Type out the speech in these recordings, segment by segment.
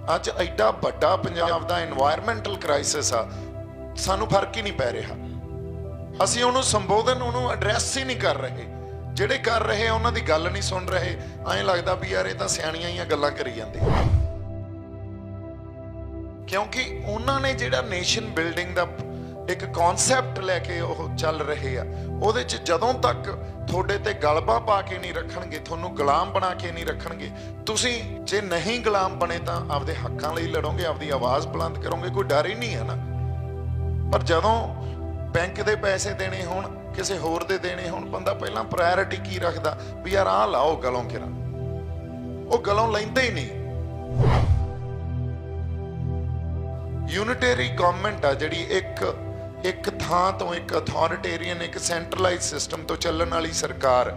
ਅੱਜ ਐਡਾ ਵੱਡਾ ਪੰਜਾਬ ਦਾ এনवायरमेंटल क्राइसिस ਆ, ਸਾਨੂੰ ਫਰਕ ਹੀ ਨਹੀਂ ਪੈ ਰਿਹਾ। ਅਸੀਂ ਉਹਨੂੰ ਸੰਬੋਧਨ, ਉਹਨੂੰ ਐਡਰੈਸ ਹੀ ਨਹੀਂ ਕਰ ਰਹੇ। ਜਿਹੜੇ ਕਰ ਰਹੇ ਆ ਉਹਨਾਂ ਦੀ ਗੱਲ ਨਹੀਂ ਸੁਣ ਰਹੇ। ਐਂ ਲੱਗਦਾ ਵੀ ਯਾਰ ਇਹ ਤਾਂ ਸਿਆਣੀਆਂ ਹੀ ਗੱਲਾਂ ਕਰੀ ਜਾਂਦੇ, ਕਿਉਂਕਿ ਉਹਨਾਂ ਨੇ ਜਿਹੜਾ ਨੇਸ਼ਨ ਬਿਲਡਿੰਗ ਦਾ ਇੱਕ ਕਨਸੈਪਟ ਲੈ ਕੇ ਉਹ ਚੱਲ ਰਹੇ ਆ, ਉਹਦੇ 'ਚ ਜਦੋਂ ਤੱਕ ਤੁਹਾਡੇ ਤੇ ਗਲਬਾ ਪਾ ਕੇ ਨਹੀਂ ਰੱਖਣਗੇ, ਤੁਹਾਨੂੰ ਗੁਲਾਮ ਬਣਾ ਕੇ ਨਹੀਂ ਰੱਖਣਗੇ, ਤੁਸੀਂ ਜੇ ਨਹੀਂ ਗੁਲਾਮ ਬਣੇ ਤਾਂ ਆਪਦੇ ਹੱਕਾਂ ਲਈ ਲੜੋਗੇ, ਆਪਦੀ ਆਵਾਜ਼ ਬੁਲੰਦ ਕਰੋਗੇ, ਕੋਈ ਡਰ ਹੀ ਨਹੀਂ ਹੈ ਨਾ। ਪਰ ਜਦੋਂ ਬੈਂਕ ਦੇ ਪੈਸੇ ਦੇਣੇ ਹੋਣ, ਕਿਸੇ ਹੋਰ ਦੇ ਦੇਣੇ ਹੋਣ, ਬੰਦਾ ਪਹਿਲਾਂ ਪ੍ਰਾਇੋਰਟੀ ਕੀ ਰੱਖਦਾ ਵੀ ਯਾਰ ਆਹ ਲਾਓ ਗਲੋਂ ਕਿਰਾ, ਉਹ ਗਲੋਂ ਲੈਂਦੇ ਹੀ ਨਹੀਂ। ਯੂਨਿਟਰੀ ਗਵਰਨਮੈਂਟ ਆ ਜਿਹੜੀ ਇੱਕ ਥਾਂ ਤੋਂ, ਇੱਕ ਅਥਾਰਟੇਰੀਅਨ, ਇੱਕ ਸੈਂਟਰਲਾਈਜ਼ ਸਿਸਟਮ ਤੋਂ ਚੱਲਣ ਵਾਲੀ ਸਰਕਾਰ,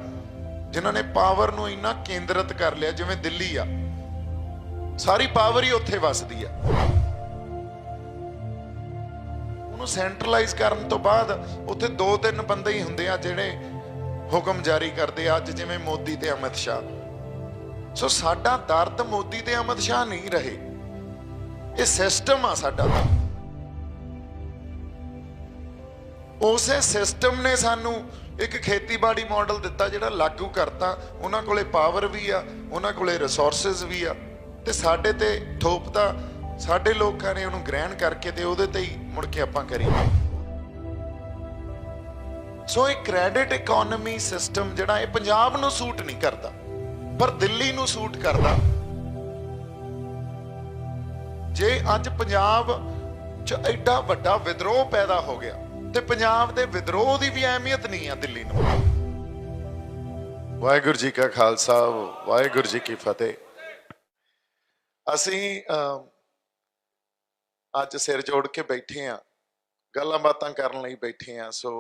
ਜਿਨ੍ਹਾਂ ਨੇ ਪਾਵਰ ਨੂੰ ਇੰਨਾ ਕੇਂਦਰਿਤ ਕਰ ਲਿਆ। ਜਿਵੇਂ ਦਿੱਲੀ ਆ, ਸਾਰੀ ਪਾਵਰ ਹੀ ਉੱਥੇ ਵਸਦੀ ਆ। ਉਹਨੂੰ ਸੈਂਟਰਲਾਈਜ਼ ਕਰਨ ਤੋਂ ਬਾਅਦ ਉੱਥੇ 2-3 ਬੰਦੇ ਹੀ ਹੁੰਦੇ ਆ ਜਿਹੜੇ ਹੁਕਮ ਜਾਰੀ ਕਰਦੇ ਆ, ਅੱਜ ਜਿਵੇਂ ਮੋਦੀ ਤੇ ਅਮਿਤ ਸ਼ਾਹ। ਸੋ ਸਾਡਾ ਦਰਦ ਮੋਦੀ ਤੇ ਅਮਿਤ ਸ਼ਾਹ ਨਹੀਂ ਰਹੇ, ਇਹ ਸਿਸਟਮ ਆ ਸਾਡਾ। ਉਸੇ ਸਿਸਟਮ ਨੇ ਸਾਨੂੰ ਇੱਕ ਖੇਤੀਬਾੜੀ ਮਾਡਲ ਦਿੱਤਾ ਜਿਹੜਾ ਲਾਗੂ ਕਰਤਾ। ਉਹਨਾਂ ਕੋਲੇ ਪਾਵਰ ਵੀ ਆ, ਉਹਨਾਂ ਕੋਲੇ ਰਿਸੋਰਸਿਸ ਵੀ ਆ, ਤੇ ਸਾਡੇ ਤੇ ਥੋਪਤਾ। ਸਾਡੇ ਲੋਕਾਂ ਨੇ ਉਹਨੂੰ ਗ੍ਰਹਿਣ ਕਰਕੇ ਤੇ ਉਹਦੇ ਤੇ ਹੀ ਮੁੜ ਕੇ ਆਪਾਂ ਕਰੀਏ। ਸੋ ਇਹ ਕ੍ਰੈਡਿਟ ਇਕਨੋਮੀ ਸਿਸਟਮ ਜਿਹੜਾ ਇਹ ਪੰਜਾਬ ਨੂੰ ਸੂਟ ਨਹੀਂ ਕਰਦਾ, ਪਰ ਦਿੱਲੀ ਨੂੰ ਸੂਟ ਕਰਦਾ। ਜੇ ਅੱਜ ਪੰਜਾਬ 'ਚ ਐਡਾ ਵੱਡਾ ਵਿਦਰੋਹ ਪੈਦਾ ਹੋ ਗਿਆ, ਤੇ ਪੰਜਾਬ ਦੇ ਵਿਦਰੋਹ ਦੀ ਵੀ ਅਹਿਮੀਅਤ ਨਹੀਂ ਆ ਦਿੱਲੀ ਨੂੰ। ਵਾਹਿਗੁਰੂ ਜੀ ਕਾ ਖਾਲਸਾ, ਵਾਹਿਗੁਰੂ ਜੀ ਕੀ ਫਤਿਹ। ਅਸੀਂ ਅੱਜ ਸਿਰ ਜੋੜ ਕੇ ਬੈਠੇ ਆ, ਗੱਲਾਂ ਬਾਤਾਂ ਕਰਨ ਲਈ ਬੈਠੇ ਆ। ਸੋ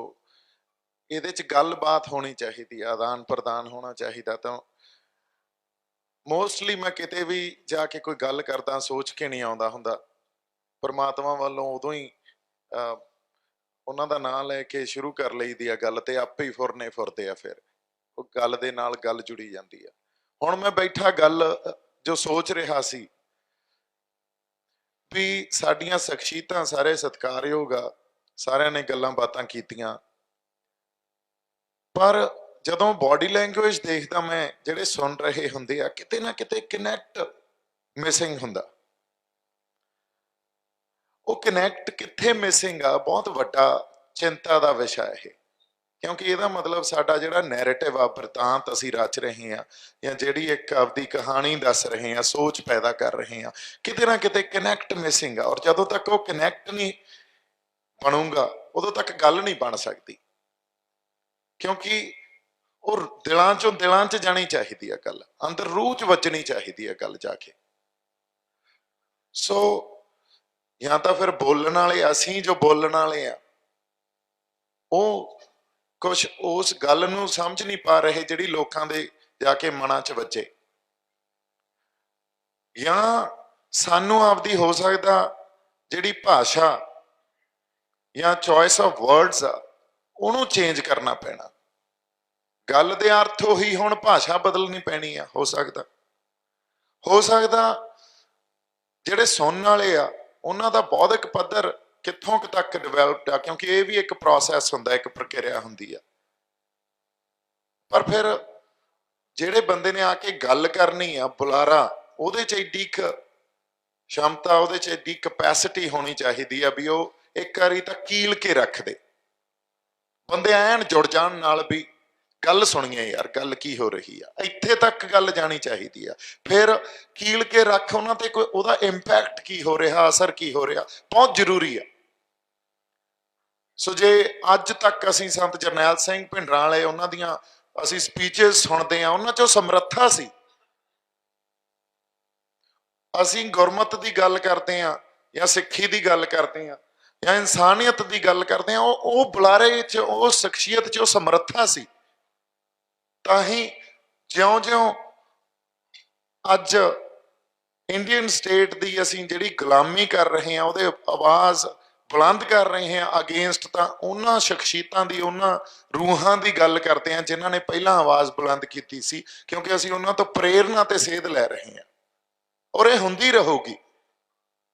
ਇਹਦੇ 'ਚ ਗੱਲਬਾਤ ਹੋਣੀ ਚਾਹੀਦੀ, ਆਦਾਨ ਪ੍ਰਦਾਨ ਹੋਣਾ ਚਾਹੀਦਾ। ਤਾਂ ਮੋਸਟਲੀ ਮੈਂ ਕਿਤੇ ਵੀ ਜਾ ਕੇ ਕੋਈ ਗੱਲ ਕਰਦਾ ਸੋਚ ਕੇ ਨਹੀਂ ਆਉਂਦਾ ਹੁੰਦਾ। ਪਰਮਾਤਮਾ ਵੱਲੋਂ ਉਦੋਂ ਹੀ ਉਹਨਾਂ ਦਾ ਨਾਂ ਲੈ ਕੇ ਸ਼ੁਰੂ ਕਰ ਲਈਦੀ ਆ ਗੱਲ, ਤੇ ਆਪੇ ਹੀ ਫੁਰਨੇ ਫੁਰਦੇ ਆ, ਫਿਰ ਉਹ ਗੱਲ ਦੇ ਨਾਲ ਗੱਲ ਜੁੜੀ ਜਾਂਦੀ ਆ। ਹੁਣ ਮੈਂ ਬੈਠਾ ਗੱਲ ਜੋ ਸੋਚ ਰਿਹਾ ਸੀ ਵੀ ਸਾਡੀਆਂ ਸ਼ਖਸੀਅਤਾਂ ਸਾਰੇ ਸਤਿਕਾਰਯੋਗ ਆ, ਸਾਰਿਆਂ ਨੇ ਗੱਲਾਂ ਬਾਤਾਂ ਕੀਤੀਆਂ, ਪਰ ਜਦੋਂ ਬਾਡੀ ਲੈਂਗੁਏਜ ਦੇਖਦਾ ਮੈਂ, ਜਿਹੜੇ ਸੁਣ ਰਹੇ ਹੁੰਦੇ ਆ, ਕਿਤੇ ਨਾ ਕਿਤੇ ਕਨੈਕਟ ਮਿਸਿੰਗ ਹੁੰਦਾ। ਉਹ ਕਨੈਕਟ ਕਿੱਥੇ ਮਿਸਿੰਗ ਆ, ਬਹੁਤ ਵੱਡਾ ਚਿੰਤਾ ਦਾ ਵਿਸ਼ਾ ਇਹ। ਕਿਉਂਕਿ ਇਹਦਾ ਮਤਲਬ ਸਾਡਾ ਜਿਹੜਾ ਨੈਰੇਟਿਵ ਆ, ਬ੍ਰਿਤਾਂਤ ਅਸੀਂ ਰਚ ਰਹੇ ਹਾਂ, ਜਾਂ ਜਿਹੜੀ ਇੱਕ ਆਪਦੀ ਕਹਾਣੀ ਦੱਸ ਰਹੇ ਹਾਂ, ਸੋਚ ਪੈਦਾ ਕਰ ਰਹੇ ਹਾਂ, ਕਿਤੇ ਨਾ ਕਿਤੇ ਕਨੈਕਟ ਮਿਸਿੰਗ ਆ। ਔਰ ਜਦੋਂ ਤੱਕ ਉਹ ਕਨੈਕਟ ਨਹੀਂ ਬਣੂਗਾ, ਉਦੋਂ ਤੱਕ ਗੱਲ ਨਹੀਂ ਬਣ ਸਕਦੀ, ਕਿਉਂਕਿ ਉਹ ਦਿਲਾਂ 'ਚ ਜਾਣੀ ਚਾਹੀਦੀ ਆ ਗੱਲ, ਅੰਦਰ ਰੂਹ 'ਚ ਵੱਜਣੀ ਚਾਹੀਦੀ ਆ ਗੱਲ ਜਾ ਕੇ। ਸੋ ਜਾਂ ਤਾਂ ਫਿਰ ਬੋਲਣ ਵਾਲੇ, ਅਸੀਂ ਜੋ ਬੋਲਣ ਵਾਲੇ ਆ, ਉਹ ਕੁਛ ਉਸ ਗੱਲ ਨੂੰ ਸਮਝ ਨਹੀਂ ਪਾ ਰਹੇ ਜਿਹੜੀ ਲੋਕਾਂ ਦੇ ਜਾ ਕੇ ਮਨਾਂ 'ਚ ਵੱਜੇ, ਜਾਂ ਸਾਨੂੰ ਆਪਦੀ ਹੋ ਸਕਦਾ ਜਿਹੜੀ ਭਾਸ਼ਾ ਜਾਂ ਚੋਇਸ ਆਫ ਵਰਡਸ ਆ, ਉਹਨੂੰ ਚੇਂਜ ਕਰਨਾ ਪੈਣਾ। ਗੱਲ ਦੇ ਅਰਥ ਉਹੀ, ਹੁਣ ਭਾਸ਼ਾ ਬਦਲਣੀ ਪੈਣੀ ਆ। ਹੋ ਸਕਦਾ ਜਿਹੜੇ ਸੁਣਨ ਵਾਲੇ ਆ ਉਹਨਾਂ ਦਾ ਬੌਧਿਕ ਪੱਧਰ ਕਿੱਥੋਂ ਤੱਕ ਡਿਵੈਲਪਡ ਆ, ਕਿਉਂਕਿ ਇਹ ਵੀ ਇੱਕ ਪ੍ਰੋਸੈਸ ਹੁੰਦਾ, ਇੱਕ ਪ੍ਰਕਿਰਿਆ ਹੁੰਦੀ ਆ। ਪਰ ਫਿਰ ਜਿਹੜੇ ਬੰਦੇ ਨੇ ਆ ਕੇ ਗੱਲ ਕਰਨੀ ਆ, ਬੁਲਾਰਾ, ਉਹਦੇ 'ਚ ਐਡੀ क्षमता, ਉਹਦੇ 'ਚ ਐਡੀ ਕੈਪੈਸਿਟੀ ਹੋਣੀ ਚਾਹੀਦੀ ਆ ਵੀ ਉਹ ਇੱਕ ਵਾਰੀ ਤਾਂ ਕੀਲ ਕੇ ਰੱਖ ਦੇ, ਬੰਦੇ ਐਨ ਜੁੜ ਜਾਣ ਨਾਲ ਵੀ ਗੱਲ ਸੁਣੀਏ ਯਾਰ, ਗੱਲ ਕੀ ਹੋ ਰਹੀ ਆ, ਇੱਥੇ ਤੱਕ ਗੱਲ ਜਾਣੀ ਚਾਹੀਦੀ ਆ। ਫਿਰ ਕੀਲ ਕੇ ਰੱਖ ਉਹਨਾਂ ਤੇ ਕੋਈ ਉਹਦਾ ਇੰਪੈਕਟ ਕੀ ਹੋ ਰਿਹਾ, ਅਸਰ ਕੀ ਹੋ ਰਿਹਾ, ਬਹੁਤ ਜ਼ਰੂਰੀ ਆ। ਸੋ ਜੇ ਅੱਜ ਤੱਕ ਅਸੀਂ ਸੰਤ ਜਰਨੈਲ ਸਿੰਘ ਭਿੰਡਰਾਂ ਵਾਲੇ, ਉਹਨਾਂ ਦੀਆਂ ਅਸੀਂ ਸਪੀਚਸ ਸੁਣਦੇ ਆ, ਉਹਨਾਂ 'ਚੋਂ ਸਮਰੱਥਾ ਸੀ। ਅਸੀਂ ਗੁਰਮਤ ਦੀ ਗੱਲ ਕਰਦੇ ਆ, ਜਾਂ ਸਿੱਖੀ ਦੀ ਗੱਲ ਕਰਦੇ ਆ, ਜਾਂ ਇਨਸਾਨੀਅਤ ਦੀ ਗੱਲ ਕਰਦੇ ਆ, ਉਹ ਬੁਲਾਰੇ 'ਚ, ਉਹ ਸ਼ਖਸੀਅਤ 'ਚ ਉਹ ਸਮਰੱਥਾ ਸੀ। ਤਾਂ ਹੀ ਜਿਉਂ-ਜਿਉਂ ਅੱਜ ਇੰਡੀਅਨ ਸਟੇਟ ਦੀ ਅਸੀਂ ਜਿਹੜੀ ਗੁਲਾਮੀ ਕਰ ਰਹੇ ਹਾਂ, ਉਹਦੇ ਆਵਾਜ਼ ਬੁਲੰਦ ਕਰ ਰਹੇ ਹਾਂ ਅਗੇਂਸਟ, ਤਾਂ ਉਹਨਾਂ ਸ਼ਖਸੀਅਤਾਂ ਦੀ, ਉਹਨਾਂ ਰੂਹਾਂ ਦੀ ਗੱਲ ਕਰਦੇ ਹਾਂ ਜਿਨ੍ਹਾਂ ਨੇ ਪਹਿਲਾਂ ਆਵਾਜ਼ ਬੁਲੰਦ ਕੀਤੀ ਸੀ, ਕਿਉਂਕਿ ਅਸੀਂ ਉਹਨਾਂ ਤੋਂ ਪ੍ਰੇਰਨਾ ਤੇ ਸੇਧ ਲੈ ਰਹੇ ਹਾਂ। ਔਰ ਇਹ ਹੁੰਦੀ ਰਹੂਗੀ।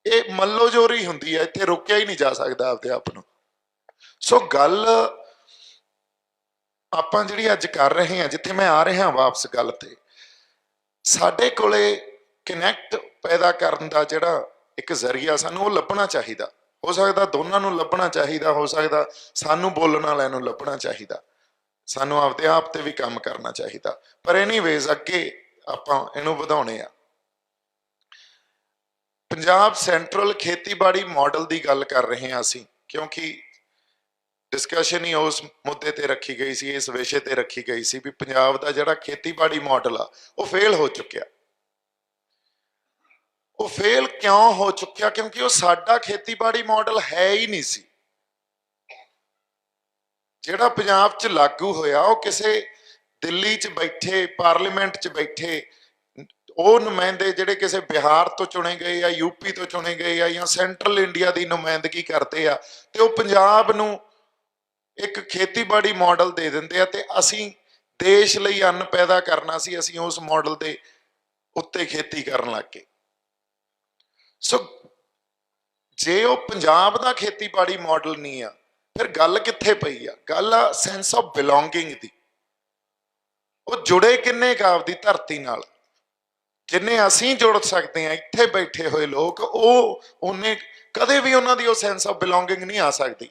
ਇਹ ਮੱਲੋ ਜੋਰੀ ਹੁੰਦੀ ਹੈ, ਇੱਥੇ ਰੋਕਿਆ ਹੀ ਨਹੀਂ ਜਾ ਸਕਦਾ ਆਪਦੇ ਆਪ ਨੂੰ। ਸੋ ਗੱਲ ਆਪਾਂ ਜਿਹੜੀ ਅੱਜ ਕਰ ਰਹੇ ਹਾਂ, ਜਿੱਥੇ ਮੈਂ ਆ ਰਿਹਾ ਵਾਪਸ ਗੱਲ ਤੇ, ਸਾਡੇ ਕੋਲੇ ਕਨੈਕਟ ਪੈਦਾ ਕਰਨ ਦਾ ਜਿਹੜਾ ਇੱਕ ਜ਼ਰੀਆ ਸਾਨੂੰ ਉਹ ਲੱਭਣਾ ਚਾਹੀਦਾ। ਹੋ ਸਕਦਾ ਦੋਨਾਂ ਨੂੰ ਲੱਭਣਾ ਚਾਹੀਦਾ, ਹੋ ਸਕਦਾ ਸਾਨੂੰ ਬੋਲਣ ਵਾਲਿਆਂ ਨੂੰ ਲੱਭਣਾ ਚਾਹੀਦਾ, ਸਾਨੂੰ ਆਪਦੇ ਆਪ ਤੇ ਵੀ ਕੰਮ ਕਰਨਾ ਚਾਹੀਦਾ। ਪਰ ਐਨੀਵੇਜ਼ ਅੱਗੇ ਆਪਾਂ ਇਹਨੂੰ ਵਧਾਉਣੇ ਆ। ਪੰਜਾਬ ਸੈਂਟਰਲ ਖੇਤੀਬਾੜੀ ਮਾਡਲ ਦੀ ਗੱਲ ਕਰ ਰਹੇ ਹਾਂ ਅਸੀਂ, ਕਿਉਂਕਿ ਡਿਸਕਸ਼ਨ ਹੀ ਉਸ ਮੁੱਦੇ ਤੇ ਰੱਖੀ ਗਈ ਸੀ, ਇਸ ਵਿਸ਼ੇ ਤੇ ਰੱਖੀ ਗਈ ਸੀ ਵੀ ਪੰਜਾਬ ਦਾ ਜਿਹੜਾ ਖੇਤੀਬਾੜੀ ਮਾਡਲ ਆ ਉਹ ਫੇਲ ਹੋ ਚੁੱਕਿਆ। ਉਹ ਫੇਲ ਕਿਉਂ ਹੋ ਚੁੱਕਿਆ? ਕਿਉਂਕਿ ਉਹ ਸਾਡਾ ਖੇਤੀਬਾੜੀ ਮਾਡਲ ਹੈ ਹੀ ਨਹੀਂ ਸੀ। ਜਿਹੜਾ ਪੰਜਾਬ 'ਚ ਲਾਗੂ ਹੋਇਆ ਉਹ ਕਿਸੇ ਦਿੱਲੀ 'ਚ ਬੈਠੇ, ਪਾਰਲੀਮੈਂਟ 'ਚ ਬੈਠੇ ਉਹ ਨੁਮਾਇੰਦੇ ਜਿਹੜੇ ਕਿਸੇ ਬਿਹਾਰ ਤੋਂ ਚੁਣੇ ਗਏ ਆ, ਯੂਪੀ ਤੋਂ ਚੁਣੇ ਗਏ ਆ, ਜਾਂ ਸੈਂਟਰਲ ਇੰਡੀਆ ਦੀ ਨੁਮਾਇੰਦਗੀ ਕਰਦੇ ਆ, ਤੇ ਉਹ ਪੰਜਾਬ ਨੂੰ ਇੱਕ ਖੇਤੀਬਾੜੀ ਮਾਡਲ ਦੇ ਦਿੰਦੇ ਆ ਤੇ ਅਸੀਂ ਦੇਸ਼ ਲਈ ਅੰਨ ਪੈਦਾ ਕਰਨਾ ਸੀ, ਅਸੀਂ ਉਸ ਮਾਡਲ ਦੇ ਉੱਤੇ ਖੇਤੀ ਕਰਨ ਲੱਗ ਗਏ। ਸੋ ਜੇ ਉਹ ਪੰਜਾਬ ਦਾ ਖੇਤੀਬਾੜੀ ਮਾਡਲ ਨਹੀਂ ਆ, ਫਿਰ ਗੱਲ ਕਿੱਥੇ ਪਈ ਆ? ਗੱਲ ਆ ਸੈਂਸ ਆਫ ਬਿਲੋਂਗਿੰਗ ਦੀ। ਉਹ ਜੁੜੇ ਕਿੰਨੇ ਕੁ ਆਪਦੀ ਧਰਤੀ ਨਾਲ, ਜਿੰਨੇ ਅਸੀਂ ਜੁੜ ਸਕਦੇ ਹਾਂ ਇੱਥੇ ਬੈਠੇ ਹੋਏ ਲੋਕ, ਉਹ ਉਹਨੇ ਕਦੇ ਵੀ ਉਹਨਾਂ ਦੀ ਉਹ ਸੈਂਸ ਆਫ ਬਿਲੋਂਗਿੰਗ ਨਹੀਂ ਆ ਸਕਦੀ।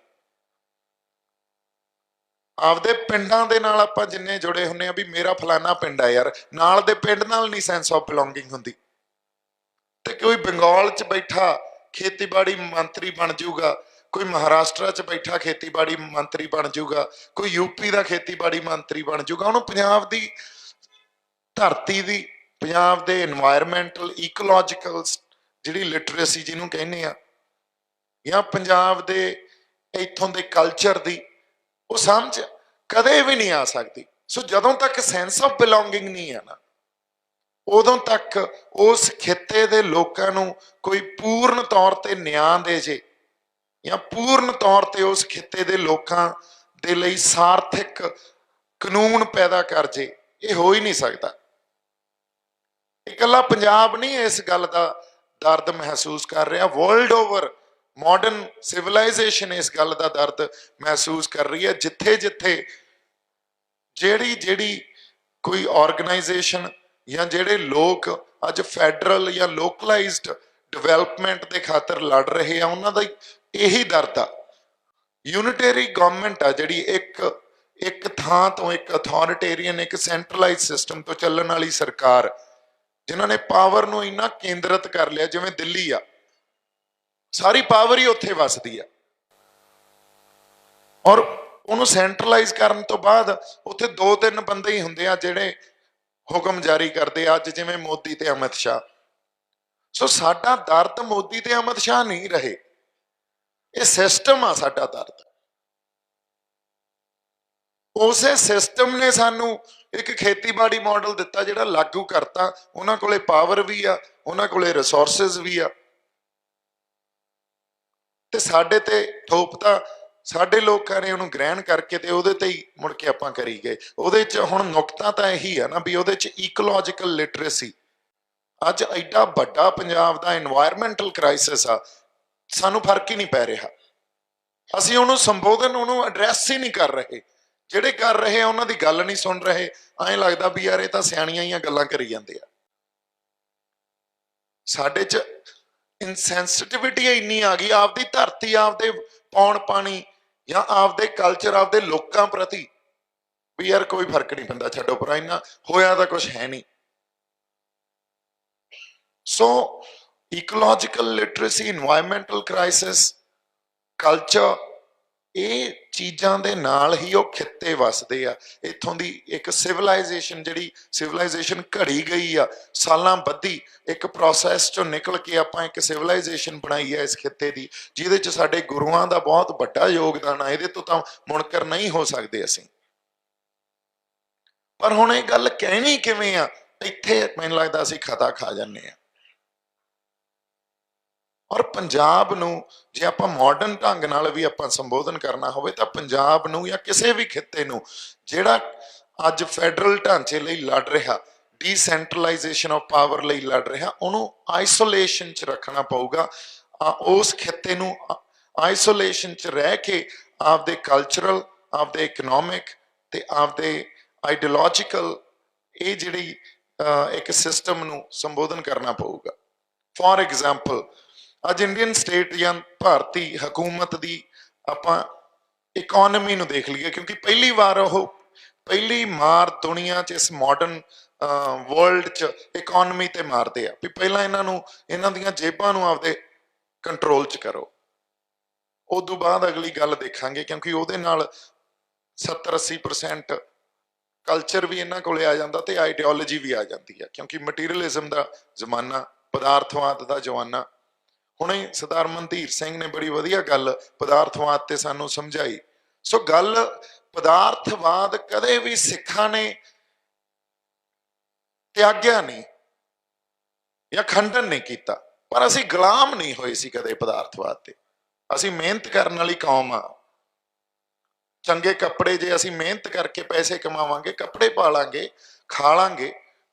ਆਪਦੇ ਪਿੰਡਾਂ ਦੇ ਨਾਲ ਆਪਾਂ ਜਿੰਨੇ ਜੁੜੇ ਹੁੰਦੇ ਆ ਵੀ ਮੇਰਾ ਫਲਾਨਾ ਪਿੰਡ ਆ ਯਾਰ, ਨਾਲ ਦੇ ਪਿੰਡ ਨਾਲ ਨਹੀਂ ਸੈਂਸ ਆਫ ਬਿਲੋਂਗਿੰਗ ਹੁੰਦੀ। ਤੇ ਕੋਈ ਬੰਗਾਲ 'ਚ ਬੈਠਾ ਖੇਤੀਬਾੜੀ ਮੰਤਰੀ ਬਣ ਜਾਊਗਾ, ਕੋਈ ਮਹਾਰਾਸ਼ਟਰ 'ਚ ਬੈਠਾ ਖੇਤੀਬਾੜੀ ਮੰਤਰੀ ਬਣ ਜਾਊਗਾ, ਕੋਈ ਯੂਪੀ ਦਾ ਖੇਤੀਬਾੜੀ ਮੰਤਰੀ ਬਣ ਜਾਊਗਾ। ਉਹਨੂੰ ਪੰਜਾਬ ਦੀ ਧਰਤੀ ਦੀ, ਪੰਜਾਬ ਦੇ এনवायरमेंटल ਇਕੋਲੋਜੀਕਲ ਜਿਹੜੀ ਲਿਟਰੇਸੀ ਜਿਹਨੂੰ ਕਹਿੰਦੇ ਆ, ਜਾਂ ਪੰਜਾਬ ਦੇ ਇੱਥੋਂ ਦੇ ਕਲਚਰ ਦੀ ਉਹ ਸਮਝ ਕਦੇ ਵੀ ਨਹੀਂ ਆ ਸਕਦੀ। ਸੋ ਜਦੋਂ ਤੱਕ ਸੈਂਸ ਆਫ ਬਿਲੋਂਗਿੰਗ ਨਹੀਂ ਆ ਨਾ, ਉਦੋਂ ਤੱਕ ਉਸ ਖਿੱਤੇ ਦੇ ਲੋਕਾਂ ਨੂੰ ਕੋਈ ਪੂਰਨ ਤੌਰ ਤੇ ਨਿਆਂ ਦੇ ਜੇ, ਜਾਂ ਪੂਰਨ ਤੌਰ ਤੇ ਉਸ ਖਿੱਤੇ ਦੇ ਲੋਕਾਂ ਦੇ ਲਈ ਸਾਰਥਿਕ ਕਾਨੂੰਨ ਪੈਦਾ ਕਰ ਜੇ, ਇਹ ਹੋ ਹੀ ਨਹੀਂ ਸਕਦਾ। ਇਕੱਲਾ ਪੰਜਾਬ ਨਹੀਂ ਇਸ ਗੱਲ ਦਾ ਦਰਦ ਮਹਿਸੂਸ ਕਰ ਰਿਹਾ, ਵਰਲਡ ਓਵਰ ਮਾਡਰਨ ਸਿਵਲਾਈਜੇਸ਼ਨ ਇਸ ਗੱਲ ਦਾ ਦਰਦ ਮਹਿਸੂਸ ਕਰ ਰਹੀ ਹੈ। ਜਿੱਥੇ ਜਿੱਥੇ ਜਿਹੜੀ ਕੋਈ ਆਰਗੇਨਾਈਜੇਸ਼ਨ ਜਾਂ ਜਿਹੜੇ ਲੋਕ ਅੱਜ ਫੈਡਰਲ ਜਾਂ ਲੋਕਲਾਈਜ਼ਡ ਡਿਵੈਲਪਮੈਂਟ ਦੇ ਖਾਤਰ ਲੜ ਰਹੇ ਆ, ਉਹਨਾਂ ਦਾ ਇਹੀ ਦਰਦ ਆ। ਯੂਨਿਟਰੀ ਗਵਰਨਮੈਂਟ ਆ ਜਿਹੜੀ ਇੱਕ ਥਾਂ ਤੋਂ, ਇੱਕ ਅਥਾਰਟੇਰੀਅਨ, ਇੱਕ ਸੈਂਟਰਲਾਈਜ਼ ਸਿਸਟਮ ਤੋਂ ਚੱਲਣ ਵਾਲੀ ਸਰਕਾਰ, ਜਿਨ੍ਹਾਂ ਨੇ ਪਾਵਰ ਨੂੰ ਇੰਨਾ ਕੇਂਦਰਿਤ ਕਰ ਲਿਆ, ਜਿਵੇਂ ਦਿੱਲੀ ਆ, ਸਾਰੀ ਪਾਵਰ ਹੀ ਉੱਥੇ ਵਸਦੀ ਆ। ਔਰ ਉਹਨੂੰ ਸੈਂਟਰਲਾਈਜ਼ ਕਰਨ ਤੋਂ ਬਾਅਦ ਉੱਥੇ 2-3 ਬੰਦੇ ਹੀ ਹੁੰਦੇ ਆ ਜਿਹੜੇ ਹੁਕਮ ਜਾਰੀ ਕਰਦੇ ਆ, ਅੱਜ ਜਿਵੇਂ ਮੋਦੀ ਤੇ ਅਮਿਤ ਸ਼ਾਹ। ਸੋ ਸਾਡਾ ਦਰਦ ਮੋਦੀ ਤੇ ਅਮਿਤ ਸ਼ਾਹ ਨਹੀਂ ਰਹੇ, ਇਹ ਸਿਸਟਮ ਆ ਸਾਡਾ ਦਰਦ। ਉਸੇ ਸਿਸਟਮ ਨੇ ਸਾਨੂੰ ਇੱਕ ਖੇਤੀਬਾੜੀ ਮਾਡਲ ਦਿੱਤਾ ਜਿਹੜਾ ਲਾਗੂ ਕਰਤਾ। ਉਹਨਾਂ ਕੋਲੇ ਪਾਵਰ ਵੀ ਆ, ਉਹਨਾਂ ਕੋਲੇ ਰਿਸੋਰਸਿਸ ਵੀ ਆ, ਤੇ ਸਾਡੇ ਤੇ ਥੋਪਤਾ। ਸਾਡੇ ਲੋਕਾਂ ਨੇ ਉਹਨੂੰ ਗ੍ਰਹਿਣ ਕਰਕੇ ਤੇ ਉਹਦੇ ਤੇ ਹੀ ਮੁੜ ਕੇ ਆਪਾਂ ਕਰੀ ਗਏ। ਉਹਦੇ 'ਚ ਹੁਣ ਨੁਕਤਾ ਤਾਂ ਇਹੀ ਆ ਨਾ ਵੀ ਉਹਦੇ 'ਚ ਇਕੋਲੋਜੀਕਲ ਲਿਟਰੇਸੀ, ਅੱਜ ਐਡਾ ਵੱਡਾ ਪੰਜਾਬ ਦਾ এনवायरमेंटल ਕ੍ਰਾਈਸਿਸ ਆ, ਸਾਨੂੰ ਫਰਕ ਹੀ ਨਹੀਂ ਪੈ ਰਿਹਾ। ਅਸੀਂ ਉਹਨੂੰ ਸੰਬੋਧਨ, ਉਹਨੂੰ ਐਡਰੈਸ ਹੀ ਨਹੀਂ ਕਰ ਰਹੇ। ਜਿਹੜੇ ਕਰ ਰਹੇ ਆ ਉਹਨਾਂ ਦੀ ਗੱਲ ਨਹੀਂ ਸੁਣ ਰਹੇ। ਐਂ ਲੱਗਦਾ ਵੀ ਯਾਰ ਇਹ ਤਾਂ ਸਿਆਣੀਆਂ ਹੀ ਗੱਲਾਂ ਕਰੀ ਜਾਂਦੇ ਆ। ਸਾਡੇ 'ਚ ਇਨਸੈਂਸਿਟਿਵਿਟੀ ਇੰਨੀ ਆ ਗਈ ਆਪਦੀ ਧਰਤੀ, ਆਪਦੇ ਪੌਣ ਪਾਣੀ ਜਾਂ ਆਪਦੇ ਕਲਚਰ, ਆਪਦੇ ਲੋਕਾਂ ਪ੍ਰਤੀ, ਵੀ ਯਾਰ ਕੋਈ ਫਰਕ ਨਹੀਂ ਪੈਂਦਾ, ਛੱਡੋ ਪਰਾਂ, ਇੰਨਾ ਹੋਇਆ ਤਾਂ ਕੁਛ ਹੈ ਨਹੀਂ। So ecological literacy, environmental crisis, culture, ਇਹ ਚੀਜ਼ਾਂ ਦੇ ਨਾਲ ਹੀ ਉਹ ਖਿੱਤੇ ਵਸਦੇ ਆ। ਇੱਥੋਂ ਦੀ ਇੱਕ ਸਿਵਲਾਈਜੇਸ਼ਨ, ਜਿਹੜੀ ਸਿਵਲਾਈਜੇਸ਼ਨ ਘੜੀ ਗਈ ਆ, ਸਾਲਾਂ ਬੱਧੀ ਇੱਕ ਪ੍ਰੋਸੈਸ ਚੋਂ ਨਿਕਲ ਕੇ ਆਪਾਂ ਇੱਕ ਸਿਵਲਾਈਜੇਸ਼ਨ ਬਣਾਈ ਹੈ ਇਸ ਖਿੱਤੇ ਦੀ, ਜਿਹਦੇ 'ਚ ਸਾਡੇ ਗੁਰੂਆਂ ਦਾ ਬਹੁਤ ਵੱਡਾ ਯੋਗਦਾਨ ਆ। ਇਹਦੇ ਤੋਂ ਤਾਂ ਮੁਨਕਰ ਨਹੀਂ ਹੋ ਸਕਦੇ ਅਸੀਂ। ਪਰ ਹੁਣ ਇਹ ਗੱਲ ਕਹਿਣੀ ਕਿਵੇਂ ਆ? ਇੱਥੇ ਮੈਨੂੰ ਲੱਗਦਾ ਅਸੀਂ ਖਤਾ ਖਾ ਜਾਂਦੇ ਆ। ਔਰ ਪੰਜਾਬ ਨੂੰ ਜੇ ਆਪਾਂ ਮਾਡਰਨ ਢੰਗ ਨਾਲ ਵੀ ਆਪਾਂ ਸੰਬੋਧਨ ਕਰਨਾ ਹੋਵੇ ਤਾਂ ਪੰਜਾਬ ਨੂੰ ਜਾਂ ਕਿਸੇ ਵੀ ਖਿੱਤੇ ਨੂੰ ਜਿਹੜਾ ਅੱਜ ਫੈਡਰਲ ਢਾਂਚੇ ਲਈ ਲੜ ਰਿਹਾ, ਡੀਸੈਂਟਰਲਾਈਜੇਸ਼ਨ ਆਫ ਪਾਵਰ ਲਈ ਲੜ ਰਿਹਾ, ਉਹਨੂੰ ਆਈਸੋਲੇਸ਼ਨ 'ਚ ਰੱਖਣਾ ਪਊਗਾ। उस खिते नूं आइसोलेशन च रह के आपदे कल्चरल, आपदे इकनॉमिक ते आपदे आइडियोलॉजिकल ये जिहड़ी एक सिस्टम नूं संबोधन करना पऊगा। फॉर एग्जाम्पल अज इंडियन स्टेट या भारती हुकूमत की आपां इकोनॉमी नूं देख लीए, क्योंकि पहली बार वो पहली मार दुनिया च इस मॉडर्न वर्ल्ड च इकोनॉमी ते मारते आ भी पहला इन्हां दियां जेबां नूं आपदे कंट्रोल च करो, उदों बाद अगली गल देखांगे, क्योंकि उहदे नाल 70-80% कल्चर भी इन्हां कोले आ जांदा ते आइडियोलॉजी भी आ जाती है, क्योंकि मटीरियलिज्म का जमाना, पदार्थवाद का जमाना। हुणे सरदार मनधीर सिंह ने बड़ी वधिया गल पदार्थवाद ते सानू समझाई। सो गल पदार्थवाद कदे भी सिखां ने त्याग्या नहीं या खंडन नहीं किया, पर असी गुलाम नहीं होए सी कदे पदार्थवाद ते। असी मेहनत करने वाली कौम आ, चंगे कपड़े जे असी मेहनत करके पैसे कमावांगे, कपड़े पा लांगे, खा लांगे,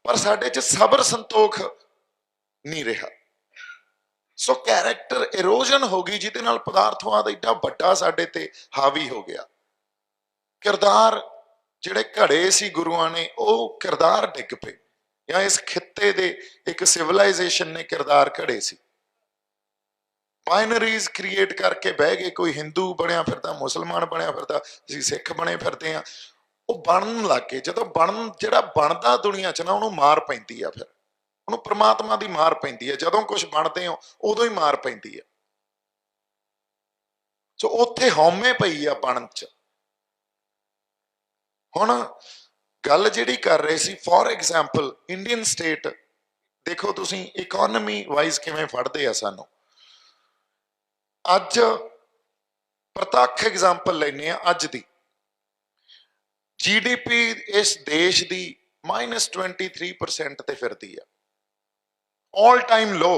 पर साडे च सबर संतोख नहीं रहा। सो कैरेक्टर इरोजन हो गई, जिहदे नाल पदार्थवाद एडा वड्डा साडे ते हावी हो गया। किरदार जिहड़े घड़े सी गुरुआं ने, वो किरदार डिग पे, या इस खिते दे एक सिविलाइजेशन ने किरदार घड़े सी। बाइनरीज क्रिएट करके बह गए, कोई हिंदू बनया फिरदा, मुसलमान बनया फिरदा, असीं सिख बने फिरदे आ। वो बनन लग गए, जदों बन जिहड़ा बनदा दुनिया च ना, उहनूं मार पैंदी आ, फिर उहनूं परमात्मा दी मार पैंदी है। जदों कुछ बनते हो उदों ही मार पैंदी है। सो उत्थे हौमे पई आ बनन च। हुण गल जिहड़ी कर रहे सी, फॉर एग्जाम्पल इंडियन स्टेट देखो तुसीं इकोनॉमी वाइज किवें फड़दे आ सानूं। अज प्रतख एग्जाम्पल लैने आ अज दी GDP इस देश की -23% ते फिरदी है, ऑल टाइम लो।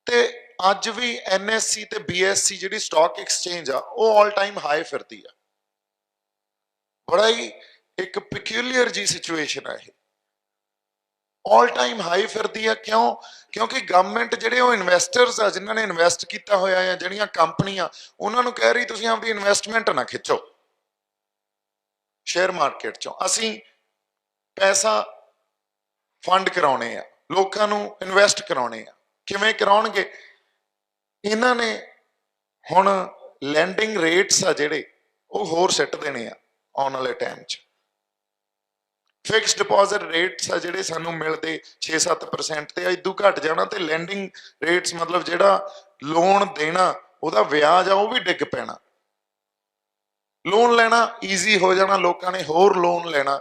ते अज भी NSE ते BSE जिहड़ी स्टॉक एक्सचेंज आ, वो ऑल टाइम हाई फिरदी है। बड़ा ही एक पिक्यूलियर जी सिचुएशन है, ऑल टाइम हाई फिरदी है। क्यों? क्योंकि गवर्नमेंट जिहड़े वो इन्वेस्टर्स आ, जिन्होंने इन्वेस्ट किया होया है, जिहड़ियां कंपनियां, उन्होंने कह रही तुसीं आपदी इन्वेस्टमेंट ना खिंचो शेयर मार्केट चों, असीं पैसा फंड कराउणे आ, लोकां नूं इन्वेस्ट कराउणे आ। किवें कराउणगे? इन्हां ने हुण लैंडिंग रेट्स आ जिहड़े वो होर सिट देने आ आउण वाले टाइम च। फिक्स डिपॉजिट रेट्स आ जिहड़े सानूं मिलदे 6-7% ते इदू घट जाना, ते लैंडिंग रेट्स मतलब जिहड़ा लोन देना उहदा व्याज आ वो भी डिग पैना। लोन लेना ईजी हो जाना, लोगों ने होर लोन लेना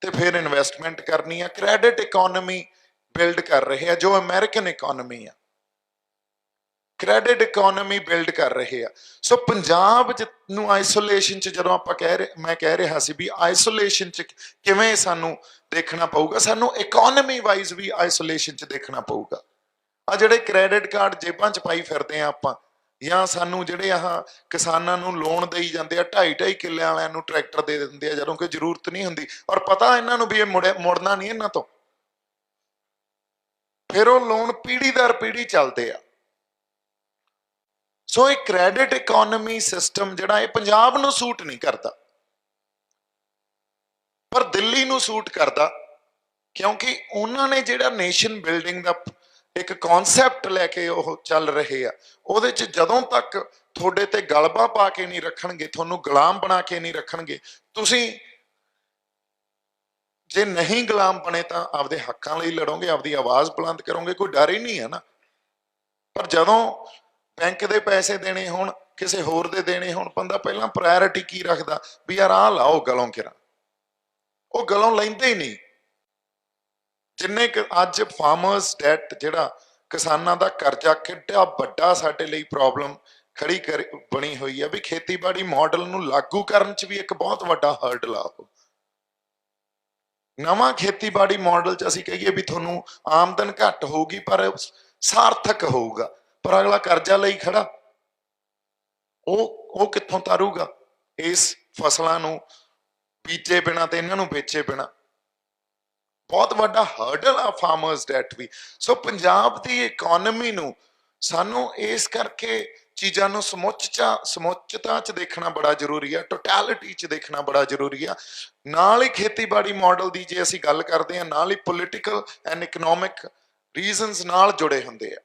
ते फिर इन्वेस्टमेंट करनी है। क्रैडिट इकोनॉमी बिल्ड कर रहे हैं, जो अमेरिकन इकोनॉमी है, क्रैडिट इकोनॉमी बिल्ड कर रहे हैं। सो पंजाब नूं आइसोलेशन च जदों आपां मैं कह रहा सी भी आइसोलेशन च किवें सानूं देखना पऊगा, सानूं इकोनॉमी वाइज भी आइसोलेशन च देखना पऊगा। आ जिहड़े क्रैडिट कार्ड जेबां च पाई फिरदे आ आपां, या सानूं जिहड़े आह किसानां नूं लोन देई जांदे आ, 2.5 किੱਲੇ वालिआं नूं ट्रैक्टर दे दिंदे आ जदों कोई जरूरत नहीं हुंदी, और पता इन्हां नूं भी मुड़ना नहीं इन्हां तों, फिर वो लोन पीढ़ी दर पीढ़ी चलते आ। सो एक क्रैडिट इकोनॉमी सिस्टम जिहड़ा है पंजाब नूं सूट नहीं करता, पर दिल्ली नूं सूट करता, क्योंकि उन्होंने जिहड़ा नेशन बिल्डिंग का एक कॉन्सैप्ट लैके चल रहे आ, उहदे च जदों तक थोड़े ते गलबा पा के नहीं रखणगे, थोनू गुलाम बना के नहीं रखणगे, तुसीं जे नहीं गुलाम बने तो आपदे हक्कां लई लड़ोगे, आपदी आवाज़ बुलंद करोगे, कोई डर ही नहीं है ना। पर जदों बैंक के पैसे देने होण, किसी होर दे देने होण, बंदा पहलां प्रायोरिटी की रखदा भी यार आ लाओ गलों किरा, वो गलों लैंदे ही नहीं। जिन्ने अज फार्मर्स डैट जिहड़ा किसानां दा करजा किड्डा वड्डा साडे लई प्रॉब्लम खड़ी कर बनी हुई है, भी खेतीबाड़ी मॉडल नूं लागू करन च भी एक बहुत वड्डा हर्डल आ। नवां खेतीबाड़ी मॉडल च असीं कहिए भी तुहानूं आमदन घट होगी पर सार्थक होऊगा, पर अगला करजा लई खड़ा, वो कित्थों तारूगा इस फसलां नूं बीजे बिना ते इन्हां नूं बेचे बिना। बहुत वड्डा हर्डल आ फार्मर्स डेट भी। सो पंजाब की इकोनॉमी नू सानू इस करके चीज़ों को समुच्चता च देखना बड़ा जरूरी है, टोटैलिटी च देखना बड़ा जरूरी है। नाल ही खेतीबाड़ी मॉडल की जे असीं गल करते हैं, नाल ही पोलिटिकल एंड इकनॉमिक रीजनस नाल जुड़े होंदे आ।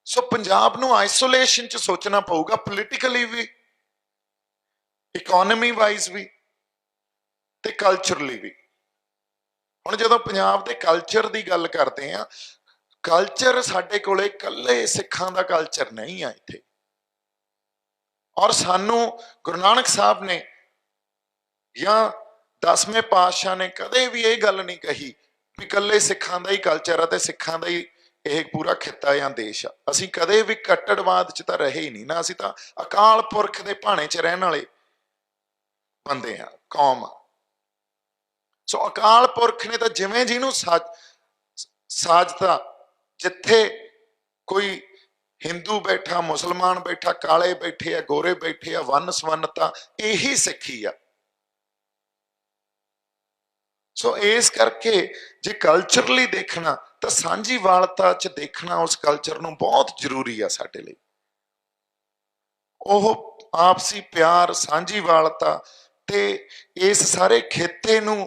सो पंजाब नू आइसोलेशन च सोचना पऊगा, पोलिटिकली भी, इकोनॉमी वाइज भी ते कल्चरली भी। हुण जदों पंजाब दे कल्चर की गल करते हैं, कल्चर साडे कोले कल्ले सिखां दा कल्चर नहीं है इत्थे। और सानू गुरु नानक साहब ने या 10वें पातशाह ने कदे भी ये गल नहीं कही भी कल्ले सिखां दा ही कल्चर है ते सिखां दा ही यह पूरा खिता या देश आ। असीं कदे भी कट्टड़वाद च तां रहे ही नहीं ना, असीं तां अकाल पुरख दे भाणे च रहण वाले बंदे आ, कौम आ। सो अकाल पुरख ने तां जिवें जिहनूं साजता, जिथे कोई हिंदू बैठा, मुसलमान बैठा, काले बैठे आ, गोरे बैठे आ, वन सवन्नता यही सिखी आ। सो इस करके जे कल्चरली देखना तो सांझीवालता च देखना उस कल्चर नूं बहुत जरूरी आ साडे लई। ओह आपसी प्यार, सांझीवालता ते इस सारे खिते नूं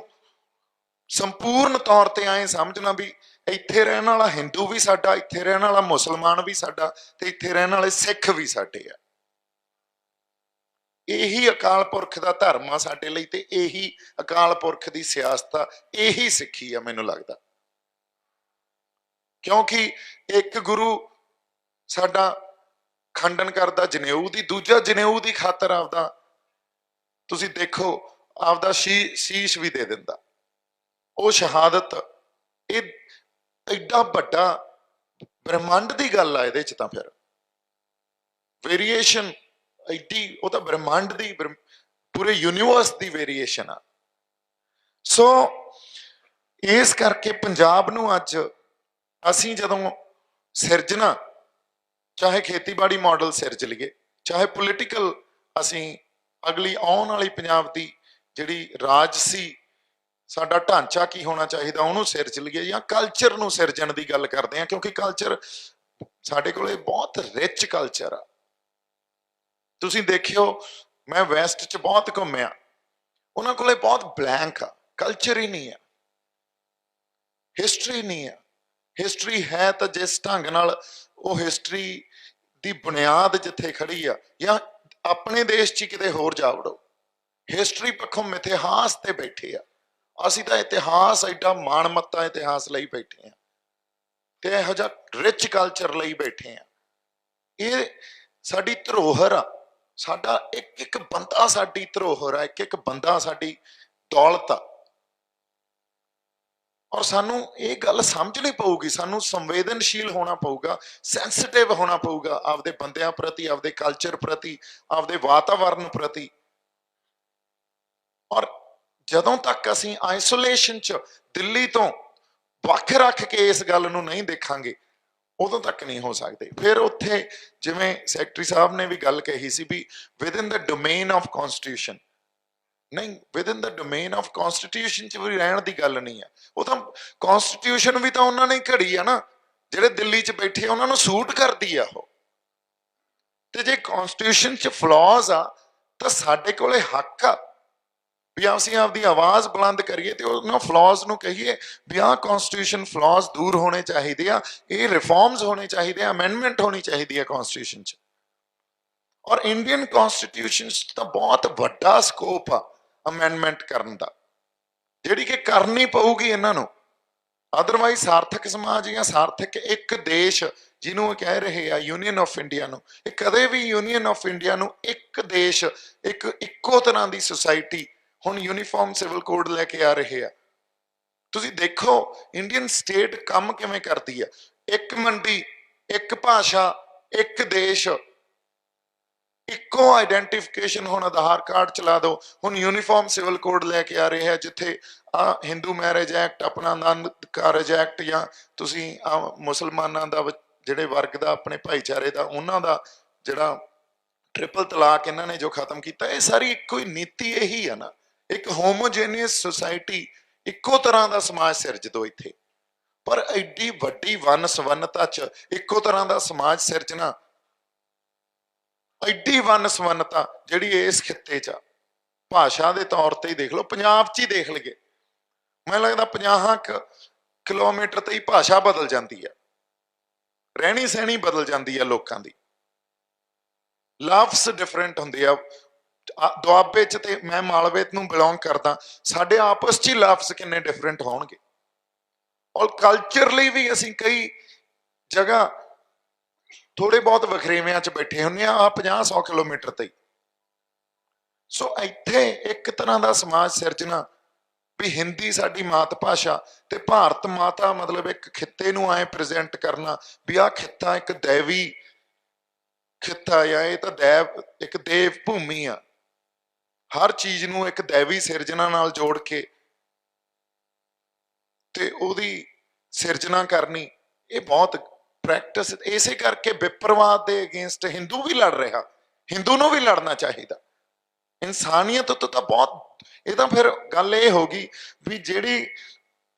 संपूर्ण तौर ते आए समझना भी इत्थे रहने वाला हिंदू भी साडा, इत्थे रहने वाला मुसलमान भी साडा ते इत्थे रहने वाले सिख भी साडे आ। यही अकाल पुरख का धर्म आ साडे लई ते यही अकाल पुरख की सियासत आ, यही सिक्खी आ मैनूं लगदा। क्योंकि एक गुरु साडा खंडन करदा जनेऊ दी, दूजा जनेऊ की खातर आपदा तुसीं देखो आपदा शीश भी दे दिंदा। वो शहादत एडा बड़ा ब्रह्मंड की गल आ इहदे च तां फिर वेरीएशन एडी, वो तो ब्रह्मंड की पूरे यूनीवर्स की वेरीएशन आ। सो इस करके पंजाब नूं अज असीं जदों सिरजना, चाहे खेतीबाड़ी मॉडल सिरज लीए, चाहे पोलिटिकल असीं अगली आउण वाली पंजाब की जिहड़ी राजसी साडा ढांचा की होना चाहिए उन्होंने सिरज लीए, या कल्चर नूं सिरजण की गल करते हैं। क्योंकि कल्चर साडे कोले बहुत रिच कल्चर आ। तुसीं देखियो मैं वैसट च बहुत घूमिया, उन्हां कोले बहुत ब्लैंक आ, कल्चर ही नहीं है, हिस्टरी नहीं है। हिस्टरी है तो जिस ढंग नाल वो हिस्टरी की बुनियाद जिथे खड़ी आ, या अपने देश च किते होर जा वड़ो, हिस्टरी पक्षों इतिहास ते बैठे आ। असीं तां इतिहास एडा माणमत्ता इतिहास लई बैठे हैं ते इहो जिहा रिच कल्चर लई बैठे हैं। ये साडी धरोहर आ, साडा एक एक बंदा साडी धरोहर आ, एक एक बंदा साडी दौलत आ। और सानू ये गल समझनी पऊगी, सानू संवेदनशील होना पऊगा, सेंसिटिव होना पऊगा आपदे बंदियां प्रति, आपदे कल्चर प्रति, आपदे वातावरण प्रति। और जदों तक असीं आइसोलेशन च दिल्ली तो वख रख के इस गल नूं नहीं देखांगे उदों तक नहीं हो सकते। फिर उत्थे जिवें सैकटरी साहब ने भी गल कही सी भी within the domain of constitution, नहीं, within the domain of constitution च भी रहण दी गल नहीं है। वो तो कॉन्स्टिट्यूशन भी तो उन्होंने घड़ी है ना, जिहड़े दिल्ली च बैठे उन्होंने सूट करदी आ वो। ते जे कॉन्स्टिट्यूशन च फ्लॉज आ तो साडे कोले हक आ भी असीं आपदी आवाज़ बुलंद करिए ते उन्हां फ्लॉज नूं कहिए भी आह कॉन्स्टिट्यूशन फ्लॉज दूर होने चाहिए आ, ये रिफॉर्म्स होने चाहिए, अमेंडमेंट होनी चाहिए कॉन्स्टिट्यूशन च। और इंडियन कॉन्स्टिट्यूशन तो बहुत वड्डा स्कोप आ अमेंडमेंट करन दा, जिहड़ी कि करनी पऊगी इन्हां नूं। अदरवाइज सार्थक समाज या सार्थक एक देश जिन्हों कह रहे हैं यूनियन ऑफ इंडिया नूं, कदे भी यूनियन ऑफ इंडिया नूं एक देश, एक इक्को तरह की सोसाइटी हुण यूनीफॉर्म सिविल कोड लैके आ रहे हैं। तुसीं देखो इंडियन स्टेट काम किवें करदी है, एक मंडी, एक भाषा, एक देश, इक्को आइडेंटिफिकेशन। हुण आधार कार्ड चला दो, हुण यूनीफॉर्म सिविल कोड लैके आ रहे हैं जिथे हिंदू मैरिज एक्ट, अपना आनंद कारज एक्ट, या तुसीं मुसलमानां दा जिहड़े वर्ग दा अपने भाईचारे दा उन्हां दा जिहड़ा ट्रिपल तलाक इन्हां ने जो खत्म किया, ये सारी इक्को ही नीति यही है ना, एक होमोजेनियस सोसाइटी, ਇੱਕੋ ਤਰ੍ਹਾਂ ਦਾ ਸਮਾਜ ਸਿਰਜ ਦਿਓ ਇੱਥੇ। ਪਰ ਐਡੀ ਵੱਡੀ ਵੰਨ ਸਵੰਨਤਾ ਚ ਇੱਕੋ ਤਰ੍ਹਾਂ ਦਾ ਸਮਾਜ ਸਿਰਜਣਾ, ਐਡੀ ਵੰਨ ਸਵੰਨਤਾ ਜਿਹੜੀ ਇਸ ਖਿੱਤੇ ਚ ਆ, ਭਾਸ਼ਾ ਦੇ ਤੌਰ ਤੇ ਹੀ ਦੇਖ ਲਓ, ਪੰਜਾਬ ਚ ਹੀ ਦੇਖ ਲਈਏ, ਮੈਨੂੰ ਲੱਗਦਾ 50 ਕਿਲੋਮੀਟਰ ਤੇ ਹੀ ਭਾਸ਼ਾ ਬਦਲ ਜਾਂਦੀ ਆ, ਰਹਿਣੀ ਸਹਿਣੀ ਬਦਲ ਜਾਂਦੀ ਆ, ਲੋਕਾਂ ਦੀ ਲਫ਼ਜ਼ ਡਿਫਰੈਂਟ ਹੁੰਦੇ ਆ। ਦੁਆਬੇ ਚ ਤੇ ਮੈਂ ਮਾਲਵੇ ਨੂੰ ਬਿਲੋਂਗ ਕਰਦਾ, ਸਾਡੇ ਆਪਸ ਚ ਹੀ ਲਫ਼ਜ਼ ਕਿੰਨੇ ਡਿਫਰੈਂਟ ਹੋਣਗੇ। ਔਰ ਕਲਚਰਲੀ ਵੀ ਅਸੀਂ ਕਈ ਜਗ੍ਹਾ ਥੋੜੇ ਬਹੁਤ ਵਖਰੇਵਿਆਂ ਚ ਬੈਠੇ ਹੁੰਦੇ ਆ 50-100 ਕਿਲੋਮੀਟਰ ਤੇ। ਸੋ ਇੱਥੇ ਇੱਕ ਤਰ੍ਹਾਂ ਦਾ ਸਮਾਜ ਸਿਰਜਣਾ ਵੀ ਹਿੰਦੀ ਸਾਡੀ ਮਾਤ ਭਾਸ਼ਾ ਤੇ ਭਾਰਤ ਮਾਤਾ ਮਤਲਬ ਇੱਕ ਖਿੱਤੇ ਨੂੰ ਐ ਪ੍ਰੈਜ਼ੈਂਟ ਕਰਨਾ ਵੀ ਆਹ ਖਿੱਤਾ ਇੱਕ ਦੇਵੀ ਖਿੱਤਾ ਆ, ਇਹ ਤਾਂ ਇੱਕ ਦੇਵ ਭੂਮੀ ਆ। ਹਰ ਚੀਜ਼ ਨੂੰ ਇੱਕ ਦੇਵੀ ਸਿਰਜਣਾ ਨਾਲ ਜੋੜ ਕੇ ਤੇ ਉਹਦੀ ਸਿਰਜਣਾ ਕਰਨੀ, ਇਹ ਬਹੁਤ ਪ੍ਰੈਕਟਿਸ। ਇਸੇ ਕਰਕੇ ਵਿਪਰਵਾਦ ਦੇ ਅਗੇਂਸਟ ਹਿੰਦੂ ਵੀ ਲੜ ਰਿਹਾ, ਹਿੰਦੂ ਨੂੰ ਵੀ ਲੜਨਾ ਚਾਹੀਦਾ। ਇਨਸਾਨੀਅਤ ਤੋਂ ਤਾਂ ਬਹੁਤ, ਇਹ ਤਾਂ ਫਿਰ ਗੱਲ ਇਹ ਹੋ ਗਈ ਵੀ ਜਿਹੜੀ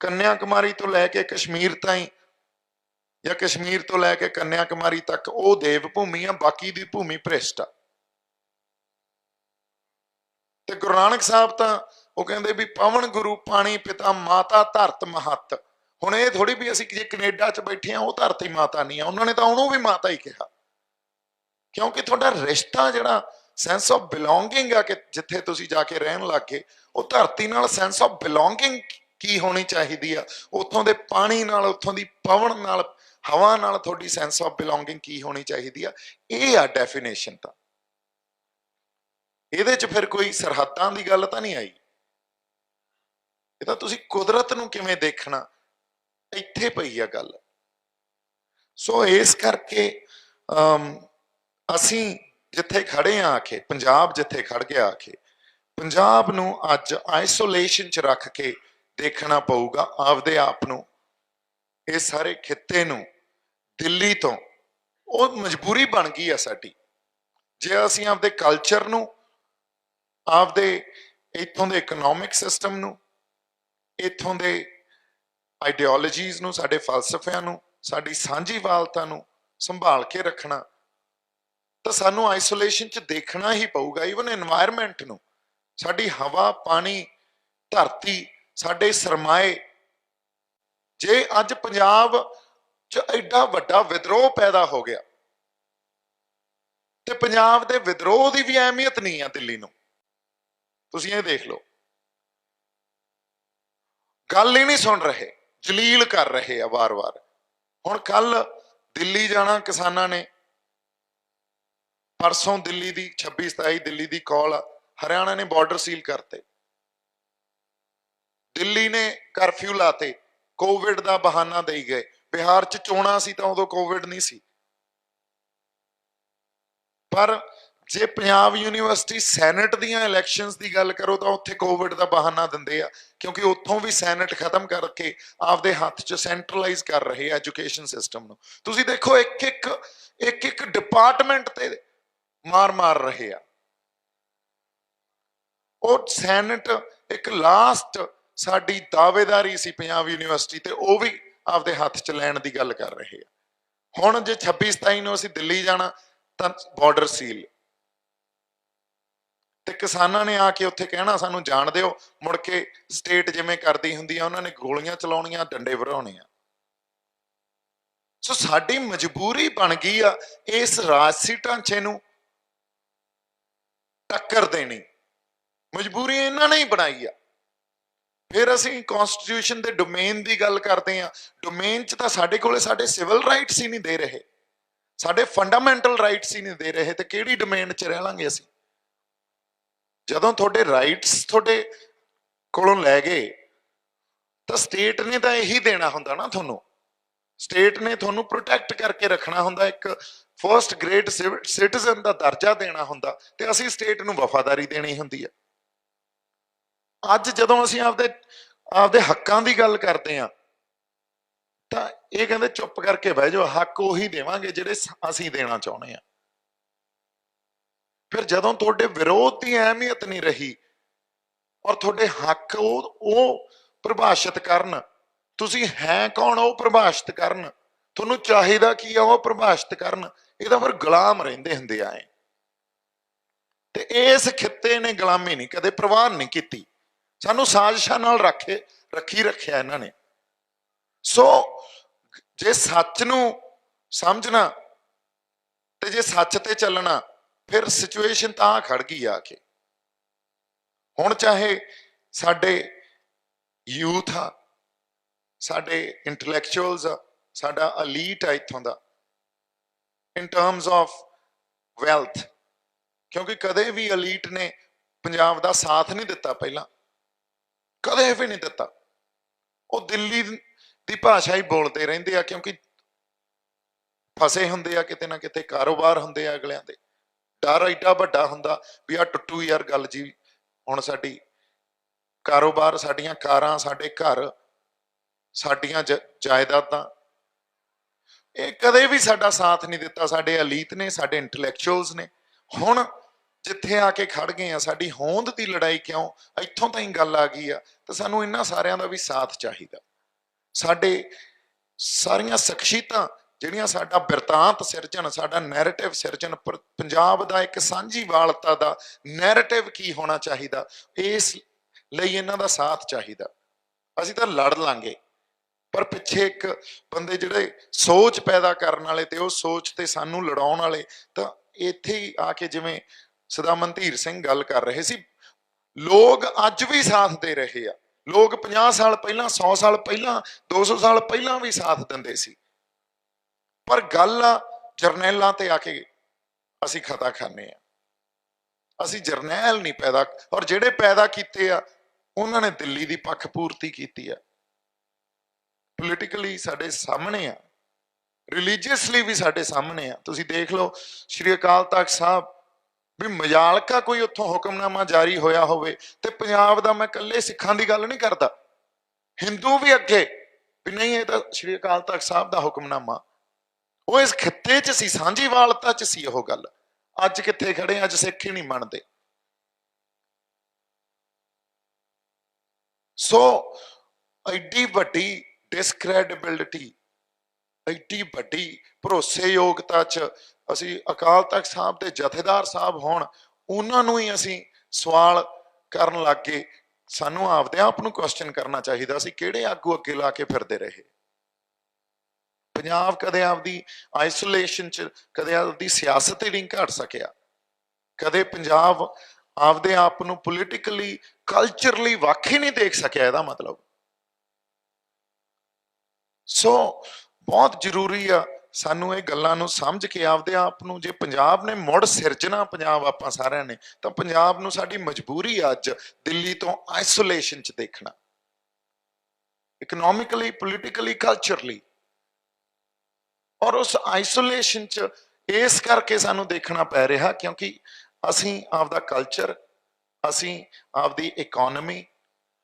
ਕੰਨਿਆ ਕੁਮਾਰੀ ਤੋਂ ਲੈ ਕੇ ਕਸ਼ਮੀਰ ਤਾਈਂ ਜਾਂ ਕਸ਼ਮੀਰ ਤੋਂ ਲੈ ਕੇ ਕੰਨਿਆ ਕੁਮਾਰੀ ਤੱਕ ਉਹ ਦੇਵ ਭੂਮੀ ਆ, ਬਾਕੀ ਦੀ ਭੂਮੀ ਭ੍ਰਿਸ਼ਟ ਆ। ਤੇ ਗੁਰੂ ਨਾਨਕ ਸਾਹਿਬ ਤਾਂ ਉਹ ਕਹਿੰਦੇ ਵੀ ਪਵਨ ਗੁਰੂ ਪਾਣੀ ਪਿਤਾ ਮਾਤਾ ਧਰਤ ਮਹੱਤ। ਹੁਣ ਇਹ ਥੋੜੀ ਵੀ ਅਸੀਂ ਜੇ ਕੈਨੇਡਾ ਚ ਬੈਠੇ ਆ ਉਹ ਧਰਤੀ ਮਾਤਾ ਨਹੀਂ ਆ, ਉਹਨਾਂ ਨੇ ਤਾਂ ਉਹਨੂੰ ਵੀ ਮਾਤਾ ਹੀ ਕਿਹਾ, ਕਿਉਂਕਿ ਤੁਹਾਡਾ ਰਿਸ਼ਤਾ ਜਿਹੜਾ ਸੈਂਸ ਆਫ ਬਿਲੋਂਗਿੰਗ ਆ ਕਿ ਜਿੱਥੇ ਤੁਸੀਂ ਜਾ ਕੇ ਰਹਿਣ ਲੱਗ ਗਏ, ਉਹ ਧਰਤੀ ਨਾਲ ਸੈਂਸ ਆਫ ਬਿਲੋਂਗਿੰਗ ਕੀ ਹੋਣੀ ਚਾਹੀਦੀ ਆ, ਉੱਥੋਂ ਦੇ ਪਾਣੀ ਨਾਲ, ਉੱਥੋਂ ਦੀ ਪਵਨ ਨਾਲ, ਹਵਾ ਨਾਲ ਤੁਹਾਡੀ ਸੈਂਸ ਆਫ ਬਿਲੋਂਗਿੰਗ ਕੀ ਹੋਣੀ ਚਾਹੀਦੀ ਆ। ਇਹ ਆ ਡੈਫੀਨੇਸ਼ਨ। ਤਾਂ ਇਹਦੇ ਚ ਫਿਰ ਕੋਈ ਸਰਹੱਦਾਂ ਦੀ ਗੱਲ ਤਾਂ ਨਹੀਂ ਆਈ, ਇਹ ਤਾਂ ਤੁਸੀਂ ਕੁਦਰਤ ਨੂੰ ਕਿਵੇਂ ਦੇਖਣਾ, ਇੱਥੇ ਪਈ ਆ ਗੱਲ। ਸੋ ਇਸ ਕਰਕੇ ਅਸੀਂ ਜਿੱਥੇ ਖੜੇ ਆ ਕੇ, ਪੰਜਾਬ ਜਿੱਥੇ ਖੜ ਗਿਆ ਆ ਕੇ, ਪੰਜਾਬ ਨੂੰ ਅੱਜ ਆਈਸੋਲੇਸ਼ਨ ਚ ਰੱਖ ਕੇ ਦੇਖਣਾ ਪਊਗਾ ਆਪਦੇ ਆਪ ਨੂੰ, ਇਹ ਸਾਰੇ ਖਿੱਤੇ ਨੂੰ। ਦਿੱਲੀ ਤੋਂ ਉਹ ਮਜਬੂਰੀ ਬਣ ਗਈ ਆ ਸਾਡੀ, ਜੇ ਅਸੀਂ ਆਪਦੇ ਕਲਚਰ ਨੂੰ, ਆਪਦੇ ਇੱਥੋਂ ਦੇ ਇਕਨੋਮਿਕ ਸਿਸਟਮ ਨੂੰ, ਇੱਥੋਂ ਦੇ ਆਈਡੀਓਲੋਜੀਜ਼ ਨੂੰ, ਸਾਡੇ ਫਲਸਫਿਆਂ ਨੂੰ, ਸਾਡੀ ਸਾਂਝੀਵਾਲਤਾ ਨੂੰ ਸੰਭਾਲ ਕੇ ਰੱਖਣਾ, ਤਾਂ ਸਾਨੂੰ ਆਈਸੋਲੇਸ਼ਨ ਚ ਦੇਖਣਾ ਹੀ ਪਊਗਾ। ਈਵਨ এনवायरमेंट ਨੂੰ, ਸਾਡੀ ਹਵਾ, ਪਾਣੀ, ਧਰਤੀ, ਸਾਡੇ ਸਰਮਾਏ। ਜੇ ਅੱਜ ਪੰਜਾਬ ਚ ਐਡਾ ਵੱਡਾ ਵਿਦਰੋਹ ਪੈਦਾ ਹੋ ਗਿਆ ਤੇ ਪੰਜਾਬ ਦੇ ਵਿਦਰੋਹ ਦੀ ਵੀ ਅਹਿਮੀਅਤ ਨਹੀਂ ਆ ਦਿੱਲੀ ਨੂੰ, ਤੁਸੀਂ ਇਹ ਦੇਖ ਲਓ। ਗੱਲ ਹੀ ਨਹੀਂ ਸੁਣ ਰਹੇ, ਜਲੀਲ ਕਰ ਰਹੇ ਆ ਵਾਰ-ਵਾਰ। ਹੁਣ ਕੱਲ ਦਿੱਲੀ ਜਾਣਾ ਕਿਸਾਨਾਂ ਨੇ, ਪਰਸੋਂ ਦਿੱਲੀ ਦੀ 26-27 ਦਿੱਲੀ ਦੀ ਕਾਲ ਆ, ਹਰਿਆਣਾ ਨੇ ਬਾਰਡਰ ਸੀਲ ਕਰਤੇ, ਦਿੱਲੀ ਨੇ ਕਰਫਿਊ ਲਾਤੇ, ਕੋਵਿਡ ਦਾ ਬਹਾਨਾ ਦੇਈ ਗਏ। ਬਿਹਾਰ ਚ ਚੋਣਾਂ ਸੀ ਤਾਂ ਉਦੋਂ ਕੋਵਿਡ ਨਹੀਂ ਸੀ। ਪਰ ਜੇ ਪੰਜਾਬ ਯੂਨੀਵਰਸਿਟੀ ਸੈਨੇਟ ਦੀਆਂ ਇਲੈਕਸ਼ਨਸ ਦੀ ਗੱਲ ਕਰੋ ਤਾਂ ਉੱਥੇ ਕੋਵਿਡ ਦਾ ਬਹਾਨਾ ਦਿੰਦੇ ਆ, ਕਿਉਂਕਿ ਉੱਥੋਂ ਵੀ ਸੈਨੇਟ ਖਤਮ ਕਰਕੇ ਆਪਦੇ ਹੱਥ 'ਚ ਸੈਂਟਰਲਾਈਜ਼ ਕਰ ਰਹੇ ਆ ਐਜੂਕੇਸ਼ਨ ਸਿਸਟਮ ਨੂੰ। ਤੁਸੀਂ ਦੇਖੋ ਇੱਕ ਡਿਪਾਰਟਮੈਂਟ ਤੇ ਮਾਰ ਰਹੇ ਆ। ਉਹ ਸੈਨੇਟ ਇੱਕ ਲਾਸਟ ਸਾਡੀ ਦਾਅਵੇਦਾਰੀ ਸੀ ਪੰਜਾਬ ਯੂਨੀਵਰਸਿਟੀ ਤੇ, ਉਹ ਵੀ ਆਪਦੇ ਹੱਥ 'ਚ ਲੈਣ ਦੀ ਗੱਲ ਕਰ ਰਹੇ ਆ। ਹੁਣ ਜੇ 26-27 ਨੂੰ ਅਸੀਂ ਦਿੱਲੀ ਜਾਣਾ ਤਾਂ ਬਾਰਡਰ ਸੀਲ, ਤੇ ਕਿਸਾਨਾਂ ਨੇ ਆ ਕੇ ਉੱਥੇ ਕਹਿਣਾ ਸਾਨੂੰ ਜਾਣ ਦਿਓ, ਮੁੜ ਕੇ ਸਟੇਟ ਜਿਵੇਂ ਕਰਦੀ ਹੁੰਦੀ ਆ ਉਹਨਾਂ ਨੇ ਗੋਲੀਆਂ ਚਲਾਉਣੀਆਂ, ਡੰਡੇ ਵਰਾਉਣੇ ਆ। ਸੋ ਸਾਡੀ ਮਜਬੂਰੀ ਬਣ ਗਈ ਆ ਇਸ ਰਾਜਸੀ ਢਾਂਚੇ ਨੂੰ ਟੱਕਰ ਦੇਣੀ, ਮਜਬੂਰੀ ਇਹਨਾਂ ਨੇ ਹੀ ਬਣਾਈ ਆ। ਫਿਰ ਅਸੀਂ ਕਨਸਟੀਟਿਊਸ਼ਨ ਦੇ ਡੋਮੇਨ ਦੀ ਗੱਲ ਕਰਦੇ ਆ, ਡੋਮੇਨ 'ਚ ਤਾਂ ਸਾਡੇ ਕੋਲੇ ਸਾਡੇ ਸਿਵਲ ਰਾਈਟਸ ਹੀ ਨਹੀਂ ਦੇ ਰਹੇ, ਸਾਡੇ ਫੰਡਾਮੈਂਟਲ ਰਾਈਟਸ ਹੀ ਨਹੀਂ ਦੇ ਰਹੇ, ਤੇ ਕਿਹੜੀ ਡੋਮੇਨ 'ਚ ਰਹਿ ਲਾਂਗੇ ਅਸੀਂ। ਜਦੋਂ ਤੁਹਾਡੇ ਰਾਈਟਸ ਤੁਹਾਡੇ ਕੋਲੋਂ ਲੈ ਗਏ ਤਾਂ ਸਟੇਟ ਨੇ ਤਾਂ ਇਹੀ ਦੇਣਾ ਹੁੰਦਾ ਨਾ ਤੁਹਾਨੂੰ, ਸਟੇਟ ਨੇ ਤੁਹਾਨੂੰ ਪ੍ਰੋਟੈਕਟ ਕਰਕੇ ਰੱਖਣਾ ਹੁੰਦਾ, ਇੱਕ ਫਰਸਟ ਗ੍ਰੇਡ ਸਿਟੀਜ਼ਨ ਦਾ ਦਰਜਾ ਦੇਣਾ ਹੁੰਦਾ, ਤੇ ਅਸੀਂ ਸਟੇਟ ਨੂੰ ਵਫਾਦਾਰੀ ਦੇਣੀ ਹੁੰਦੀ ਆ। ਅੱਜ ਜਦੋਂ ਅਸੀਂ ਆਪਦੇ ਹੱਕਾਂ ਦੀ ਗੱਲ ਕਰਦੇ ਆ ਤਾਂ ਇਹ ਕਹਿੰਦੇ ਚੁੱਪ ਕਰਕੇ ਬਹਿ ਜਾਓ, ਹੱਕ ਉਹੀ ਦੇਵਾਂਗੇ ਜਿਹੜੇ ਅਸੀਂ ਦੇਣਾ ਚਾਹੁੰਦੇ ਆ। ਫਿਰ ਜਦੋਂ ਤੁਹਾਡੇ ਵਿਰੋਧ ਦੀ ਅਹਿਮੀਅਤ ਨਹੀਂ ਰਹੀ ਔਰ ਤੁਹਾਡੇ ਹੱਕ ਉਹ ਪ੍ਰਭਾਸ਼ਿਤ ਕਰਨ। ਤੁਸੀਂ ਹੈ ਕੌਣ ਉਹ ਪ੍ਰਭਾਸ਼ਿਤ ਕਰਨ, ਤੁਹਾਨੂੰ ਚਾਹੀਦਾ ਕੀ ਆ ਉਹ ਪ੍ਰਭਾਸ਼ਿਤ ਕਰਨ। ਇਹ ਤਾਂ ਫਿਰ ਗੁਲਾਮ ਰਹਿੰਦੇ ਹੁੰਦੇ ਆਏ। ਤੇ ਇਸ ਖਿੱਤੇ ਨੇ ਗੁਲਾਮੀ ਨਹੀਂ ਕਦੇ ਪ੍ਰਵਾਨ ਨਹੀਂ ਕੀਤੀ, ਸਾਨੂੰ ਸਾਜ਼ਿਸ਼ਾਂ ਨਾਲ ਰੱਖੀ ਰੱਖਿਆ ਇਹਨਾਂ ਨੇ। ਸੋ ਜੇ ਸੱਚ ਨੂੰ ਸਮਝਣਾ ਤੇ ਜੇ ਸੱਚ ਤੇ ਚੱਲਣਾ, ਫਿਰ ਸਿਚੁਏਸ਼ਨ ਤਾਂ ਖੜ ਗਈ ਆ ਕੇ। ਹੁਣ ਚਾਹੇ ਸਾਡੇ ਯੂਥ ਆ, ਸਾਡੇ ਇੰਟੈਲੈਕਚੁਅਲਸ ਆ, ਸਾਡਾ ਅਲੀਟ ਆ ਇੱਥੋਂ ਦਾ ਇਨ ਟਰਮਸ ਆਫ ਵੈਲਥ, ਕਿਉਂਕਿ ਕਦੇ ਵੀ ਅਲੀਟ ਨੇ ਪੰਜਾਬ ਦਾ ਸਾਥ ਨਹੀਂ ਦਿੱਤਾ, ਪਹਿਲਾਂ ਕਦੇ ਵੀ ਨਹੀਂ ਦਿੱਤਾ। ਉਹ ਦਿੱਲੀ ਦੀ ਭਾਸ਼ਾ ਹੀ ਬੋਲਦੇ ਰਹਿੰਦੇ ਆ, ਕਿਉਂਕਿ ਫਸੇ ਹੁੰਦੇ ਆ ਕਿਤੇ ਨਾ ਕਿਤੇ, ਕਾਰੋਬਾਰ ਹੁੰਦੇ ਆ ਅਗਲਿਆਂ ਦੇ, ਡਰ ਐਡਾ ਵੱਡਾ ਹੁੰਦਾ ਵੀ ਆ ਟੁੱਟੂ ਯਾਰ ਗੱਲ ਜੀ। ਹੁਣ ਸਾਡੀ ਕਾਰੋਬਾਰ, ਸਾਡੀਆਂ ਕਾਰਾਂ, ਸਾਡੇ ਘਰ, ਸਾਡੀਆਂ ਜਾਇਦਾਦਾਂ, ਇਹ ਕਦੇ ਵੀ ਸਾਡਾ ਸਾਥ ਨਹੀਂ ਦਿੱਤਾ। ਸਾਡੇ ਅਲੀਤ ਨੇ, ਸਾਡੇ ਇੰਟੈਲੈਕਚੁਅਲਸ ਨੇ। ਹੁਣ ਜਿੱਥੇ ਆ ਕੇ ਖੜ ਗਏ ਆ, ਸਾਡੀ ਹੋਂਦ ਦੀ ਲੜਾਈ ਕਿਉਂ, ਇੱਥੋਂ ਤਾਂ ਹੀ ਗੱਲ ਆ ਗਈ ਆ। ਤਾਂ ਸਾਨੂੰ ਇਹਨਾਂ ਸਾਰਿਆਂ ਦਾ ਵੀ ਸਾਥ ਚਾਹੀਦਾ। ਸਾਡੇ ਸਾਰੀਆਂ ਸ਼ਖਸੀਅਤਾਂ ਜਿਹੜੀਆਂ ਸਾਡਾ ਬਿਰਤਾਂਤ ਸਿਰਜਣ, ਸਾਡਾ ਨੈਰੇਟਿਵ ਸਿਰਜਣ, ਪੰਜਾਬ ਦਾ ਇੱਕ ਸਾਂਝੀਵਾਲਤਾ ਦਾ ਨੈਰੇਟਿਵ ਕੀ ਹੋਣਾ ਚਾਹੀਦਾ, ਇਸ ਲਈ ਇਹਨਾਂ ਦਾ ਸਾਥ ਚਾਹੀਦਾ। ਅਸੀਂ ਤਾਂ ਲੜ ਲਾਂਗੇ, ਪਰ ਪਿੱਛੇ ਇੱਕ ਬੰਦੇ ਜਿਹੜੇ ਸੋਚ ਪੈਦਾ ਕਰਨ ਵਾਲੇ ਤੇ ਉਹ ਸੋਚ ਤੇ ਸਾਨੂੰ ਲੜਾਉਣ ਵਾਲੇ, ਤਾਂ ਇੱਥੇ ਹੀ ਆ ਕੇ ਜਿਵੇਂ ਸਦਾ ਮਨਧੀਰ ਸਿੰਘ ਗੱਲ ਕਰ ਰਹੇ ਸੀ, ਲੋਕ ਅੱਜ ਵੀ ਸਾਥ ਦੇ ਰਹੇ ਆ। ਲੋਕ 50 ਸਾਲ ਪਹਿਲਾਂ, 100 ਸਾਲ ਪਹਿਲਾਂ, 200 ਸਾਲ ਪਹਿਲਾਂ ਵੀ ਸਾਥ ਦਿੰਦੇ ਸੀ। ਪਰ ਗੱਲ ਆ ਜਰਨੈਲਾਂ ਤੇ ਆ ਕੇ ਅਸੀਂ ਖਤਾ ਖਾਂਦੇ ਆ। ਅਸੀਂ ਜਰਨੈਲ ਨਹੀਂ ਪੈਦਾ, ਔਰ ਜਿਹੜੇ ਪੈਦਾ ਕੀਤੇ ਆ ਉਹਨਾਂ ਨੇ ਦਿੱਲੀ ਦੀ ਪੱਖ ਪੂਰਤੀ ਕੀਤੀ ਆ। ਪੋਲੀਟੀਕਲੀ ਸਾਡੇ ਸਾਹਮਣੇ ਆ, ਰਿਲੀਜੀਅਸਲੀ ਵੀ ਸਾਡੇ ਸਾਹਮਣੇ ਆ। ਤੁਸੀਂ ਦੇਖ ਲਓ ਸ਼੍ਰੀ ਅਕਾਲ ਤਖਤ ਸਾਹਿਬ ਵੀ ਮਜ਼ਾਲਕਾ ਕੋਈ ਉੱਥੋਂ ਹੁਕਮਨਾਮਾ ਜਾਰੀ ਹੋਇਆ ਹੋਵੇ ਤੇ ਪੰਜਾਬ ਦਾ, ਮੈਂ ਇਕੱਲੇ ਸਿੱਖਾਂ ਦੀ ਗੱਲ ਨਹੀਂ ਕਰਦਾ, ਹਿੰਦੂ ਵੀ ਅੱਗੇ ਵੀ ਨਹੀਂ ਇਹ ਤਾਂ ਸ਼੍ਰੀ ਅਕਾਲ ਤਖਤ ਸਾਹਿਬ ਦਾ ਹੁਕਮਨਾਮਾ। ਉਹ ਇਸ ਖਿੱਤੇ 'ਚ ਸੀ, ਸਾਂਝੀਵਾਲਤਾ 'ਚ ਸੀ ਉਹ ਗੱਲ। ਅੱਜ ਕਿੱਥੇ ਖੜੇ, ਅੱਜ ਸਿੱਖ ਹੀ ਨਹੀਂ ਮੰਨਦੇ। ਸੋ ਐਡੀ ਵੱਡੀ ਡਿਸਕ੍ਰੈਡੀਬਿਲਿਟੀ, ਐਡੀ ਵੱਡੀ ਭਰੋਸੇਯੋਗਤਾ 'ਚ ਅਸੀਂ ਅਕਾਲ ਤਖਤ ਸਾਹਿਬ ਦੇ ਜਥੇਦਾਰ ਸਾਹਿਬ ਹੋਣ, ਉਹਨਾਂ ਨੂੰ ਹੀ ਅਸੀਂ ਸਵਾਲ ਕਰਨ ਲੱਗ ਗਏ। ਸਾਨੂੰ ਆਪਦੇ ਆਪ ਨੂੰ ਕੁਐਸਚਨ ਕਰਨਾ ਚਾਹੀਦਾ ਸੀ, ਕਿਹੜੇ ਆਗੂ ਅੱਗੇ ਲਾ ਕੇ ਫਿਰਦੇ ਰਹੇ। ਪੰਜਾਬ ਕਦੇ ਆਪਦੀ ਆਈਸੋਲੇਸ਼ਨ 'ਚ, ਕਦੇ ਆਪਦੀ ਸਿਆਸਤ ਹੀ ਨਹੀਂ ਘੜ ਸਕਿਆ। ਕਦੇ ਪੰਜਾਬ ਆਪਦੇ ਆਪ ਨੂੰ ਪੋਲੀਟੀਕਲੀ, ਕਲਚਰਲੀ ਵੱਖ ਹੀ ਨਹੀਂ ਦੇਖ ਸਕਿਆ, ਇਹਦਾ ਮਤਲਬ। ਸੋ ਬਹੁਤ ਜ਼ਰੂਰੀ ਆ ਸਾਨੂੰ ਇਹ ਗੱਲਾਂ ਨੂੰ ਸਮਝ ਕੇ ਆਪਦੇ ਆਪ ਨੂੰ, ਜੇ ਪੰਜਾਬ ਨੇ ਮੁੜ ਸਿਰਜਣਾ ਪੰਜਾਬ ਆਪਾਂ ਸਾਰਿਆਂ ਨੇ, ਤਾਂ ਪੰਜਾਬ ਨੂੰ ਸਾਡੀ ਮਜਬੂਰੀ ਆ ਅੱਜ ਦਿੱਲੀ ਤੋਂ ਆਈਸੋਲੇਸ਼ਨ 'ਚ ਦੇਖਣਾ, ਇਕਨੋਮਿਕਲੀ, ਪੋਲੀਟੀਕਲੀ, ਕਲਚਰਲੀ। ਔਰ ਉਸ ਆਈਸੋਲੇਸ਼ਨ 'ਚ ਇਸ ਕਰਕੇ ਸਾਨੂੰ ਦੇਖਣਾ ਪੈ ਰਿਹਾ ਕਿਉਂਕਿ ਅਸੀਂ ਆਪਦਾ ਕਲਚਰ, ਅਸੀਂ ਆਪਦੀ ਇਕੋਨਮੀ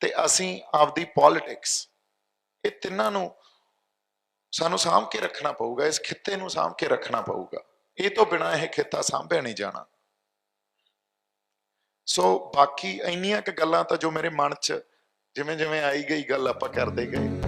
ਤੇ ਅਸੀਂ ਆਪਦੀ ਪੋਲਿਟਿਕਸ, ਇਹ ਤਿੰਨਾਂ ਨੂੰ ਸਾਨੂੰ ਸਾਂਭ ਕੇ ਰੱਖਣਾ ਪਊਗਾ। ਇਸ ਖਿੱਤੇ ਨੂੰ ਸਾਂਭ ਕੇ ਰੱਖਣਾ ਪਊਗਾ, ਇਹ ਤੋਂ ਬਿਨਾਂ ਇਹ ਖਿੱਤਾ ਸਾਂਭਿਆ ਨਹੀਂ ਜਾਣਾ। ਸੋ ਬਾਕੀ ਇੰਨੀਆਂ ਕੁ ਗੱਲਾਂ ਤਾਂ ਜੋ ਮੇਰੇ ਮਨ 'ਚ ਜਿਵੇਂ ਜਿਵੇਂ ਆਈ ਗਈ ਗੱਲ ਆਪਾਂ ਕਰਦੇ ਗਏ।